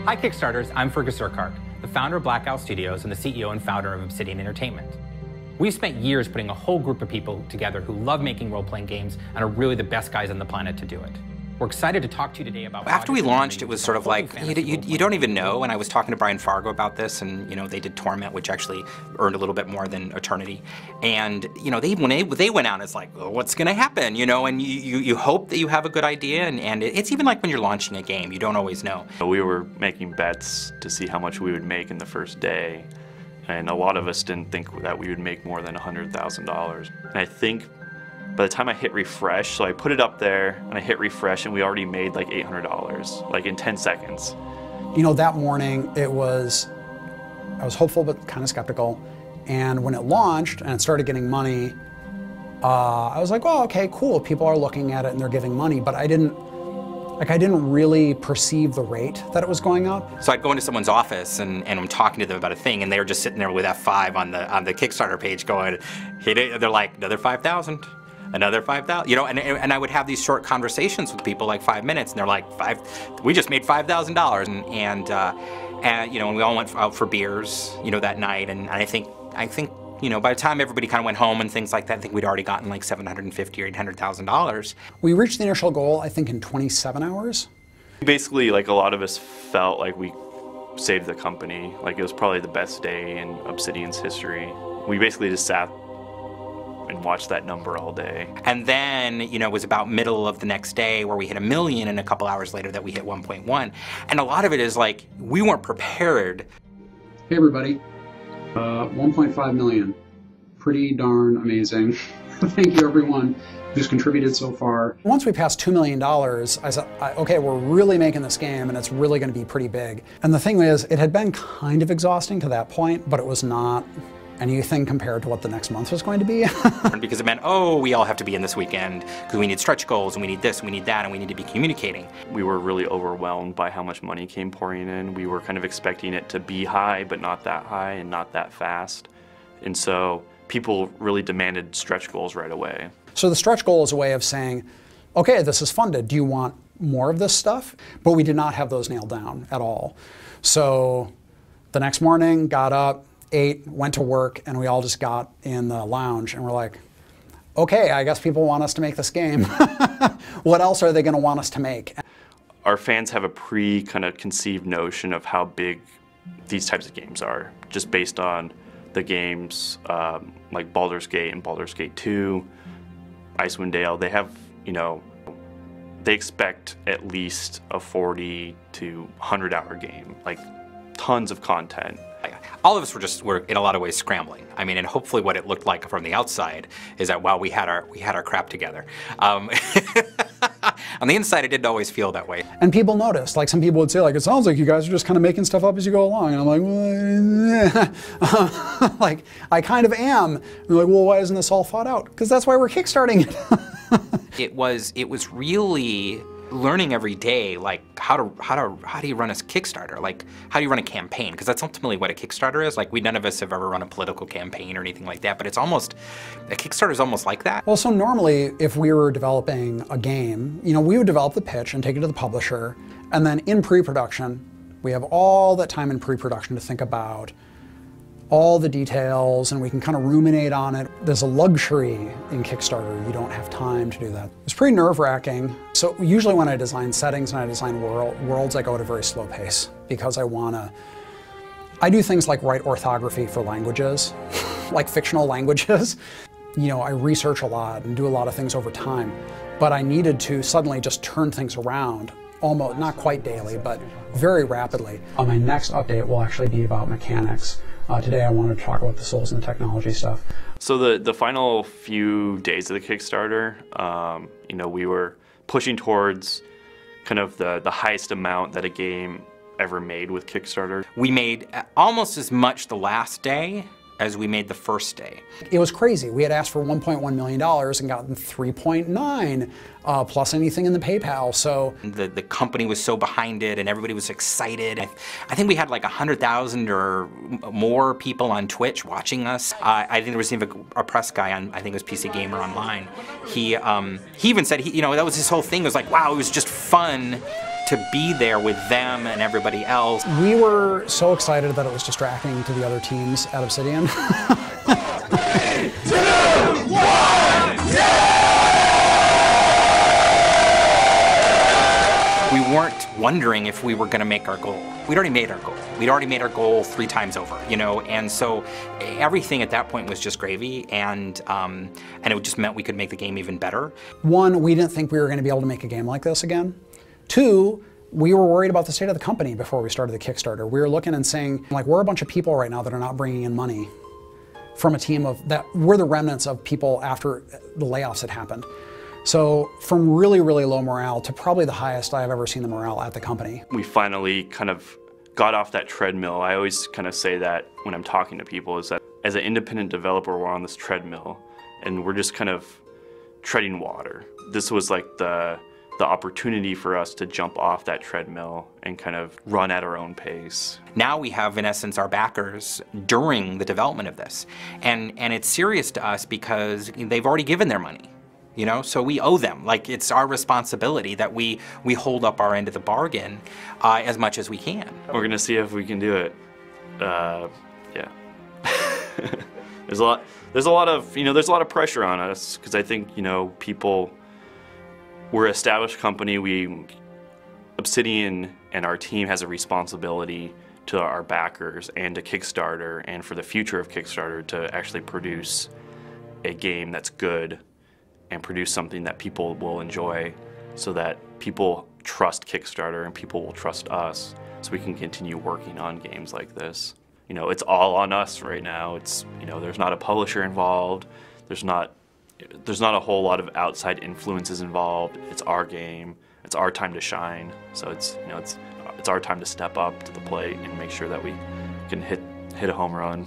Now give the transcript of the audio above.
Hi Kickstarters, I'm Fergus Urquhart, the founder of Blackout Studios and the CEO and founder of Obsidian Entertainment. We've spent years putting a whole group of people together who love making role-playing games and are really the best guys on the planet to do it. We're excited to talk to you today about... After we launched, it was sort of like, you don't even know, and I was talking to Brian Fargo about this, and they did Torment, which actually earned a little bit more than Eternity. And when they went out, it's like, well, what's gonna happen, and you hope that you have a good idea, and it's even like when you're launching a game, you don't always know. We were making bets to see how much we would make in the first day, and a lot of us didn't think that we would make more than $100,000. And I think by the time I hit refresh, so I put it up there and I hit refresh and we already made like $800, like in 10 seconds. That morning I was hopeful but kind of skeptical. And when it launched and it started getting money, I was like, oh, okay, cool. People are looking at it and they're giving money, but I didn't really perceive the rate that it was going up. So I'd go into someone's office and I'm talking to them about a thing and they were just sitting there with F5 on the Kickstarter page going, they're like, another 5,000. Another 5,000, and I would have these short conversations with people, like 5 minutes, and they're like, we just made $5,000, and we all went out for beers, that night, and I think, by the time everybody kind of went home and things like that, I think we'd already gotten like $750,000 or $800,000. We reached the initial goal, I think, in 27 hours. Basically, like a lot of us felt like we saved the company. Like it was probably the best day in Obsidian's history. We basically just sat and watch that number all day. And then, it was about middle of the next day where we hit 1 million, and a couple hours later that we hit 1.1. And a lot of it is like, we weren't prepared. Hey everybody, 1.5 million. Pretty darn amazing. Thank you everyone who's contributed so far. Once we passed $2 million, I said, okay, we're really making this game and it's really gonna be pretty big. And the thing is, it had been kind of exhausting to that point, but it was not anything compared to what the next month was going to be. Because it meant, oh, we all have to be in this weekend because we need stretch goals and we need this and we need that and we need to be communicating. We were really overwhelmed by how much money came pouring in. We were kind of expecting it to be high, but not that high and not that fast. And so people really demanded stretch goals right away. So the stretch goal is a way of saying, okay, this is funded. Do you want more of this stuff? But we did not have those nailed down at all. So the next morning, got up, ate, went to work, and we all just got in the lounge and we're like, okay, I guess people want us to make this game. What else are they going to want us to make? Our fans have a kind of conceived notion of how big these types of games are, just based on the games like Baldur's Gate and Baldur's Gate 2, Icewind Dale. They have, they expect at least a 40 to 100 hour game, like tons of content. All of us were in a lot of ways scrambling. I mean, and hopefully what it looked like from the outside is that, wow, we had our crap together. On the inside, it didn't always feel that way. And people noticed. Like some people would say, like, it sounds like you guys are just kind of making stuff up as you go along. And I'm like, well, like, I kind of am. And they're like, well, why isn't this all thought out? Because that's why we're kickstarting it. It was really learning every day, like how do you run a Kickstarter? Like how do you run a campaign? Because that's ultimately what a Kickstarter is. Like none of us have ever run a political campaign or anything like that, but it's almost, a Kickstarter is almost like that. Well, so normally if we were developing a game, we would develop the pitch and take it to the publisher, and then in pre-production, we have all that time in pre-production to think about all the details, and we can kind of ruminate on it. There's a luxury in Kickstarter. You don't have time to do that. It's pretty nerve-wracking. So usually when I design settings and I design worlds, I go at a very slow pace because I do things like write orthography for languages, like fictional languages. I research a lot and do a lot of things over time, but I needed to suddenly just turn things around, almost, not quite daily, but very rapidly. My next update will actually be about mechanics. Today I wanted to talk about the souls and the technology stuff. So the final few days of the Kickstarter, we were pushing towards kind of the highest amount that a game ever made with Kickstarter. We made almost as much the last day as we made the first day. It was crazy. We had asked for $1.1 million and gotten 3.9 plus anything in the PayPal. So the company was so behind it and everybody was excited. I think we had like 100,000 or more people on Twitch watching us. I think there was even a press guy on, I think it was PC Gamer Online. He even said, that was his whole thing. It was like, wow, it was just fun to be there with them and everybody else. We were so excited that it was distracting to the other teams at Obsidian. 3, 2, 1, We weren't wondering if we were going to make our goal. We'd already made our goal. We'd already made our goal 3 times over, and so everything at that point was just gravy, and it just meant we could make the game even better. 1, we didn't think we were going to be able to make a game like this again. 2, we were worried about the state of the company before we started the Kickstarter. We were looking and saying, like, we're a bunch of people right now that are not bringing in money from a team of that. We're the remnants of people after the layoffs had happened. So from really, really low morale to probably the highest I've ever seen the morale at the company. We finally kind of got off that treadmill. I always kind of say that when I'm talking to people, is that as an independent developer, we're on this treadmill and we're just kind of treading water. This was like the opportunity for us to jump off that treadmill and kind of run at our own pace. Now we have, in essence, our backers during the development of this. And it's serious to us because they've already given their money, so we owe them. Like, it's our responsibility that we hold up our end of the bargain as much as we can. We're gonna see if we can do it. Yeah. There's a lot of pressure on us because I think, we're an established company. Obsidian and our team has a responsibility to our backers and to Kickstarter and for the future of Kickstarter to actually produce a game that's good and produce something that people will enjoy so that people trust Kickstarter and people will trust us so we can continue working on games like this. It's all on us right now. It's, there's not a publisher involved. There's not a whole lot of outside influences involved. It's our game. It's our time to shine. So it's our time to step up to the plate and make sure that we can hit a home run.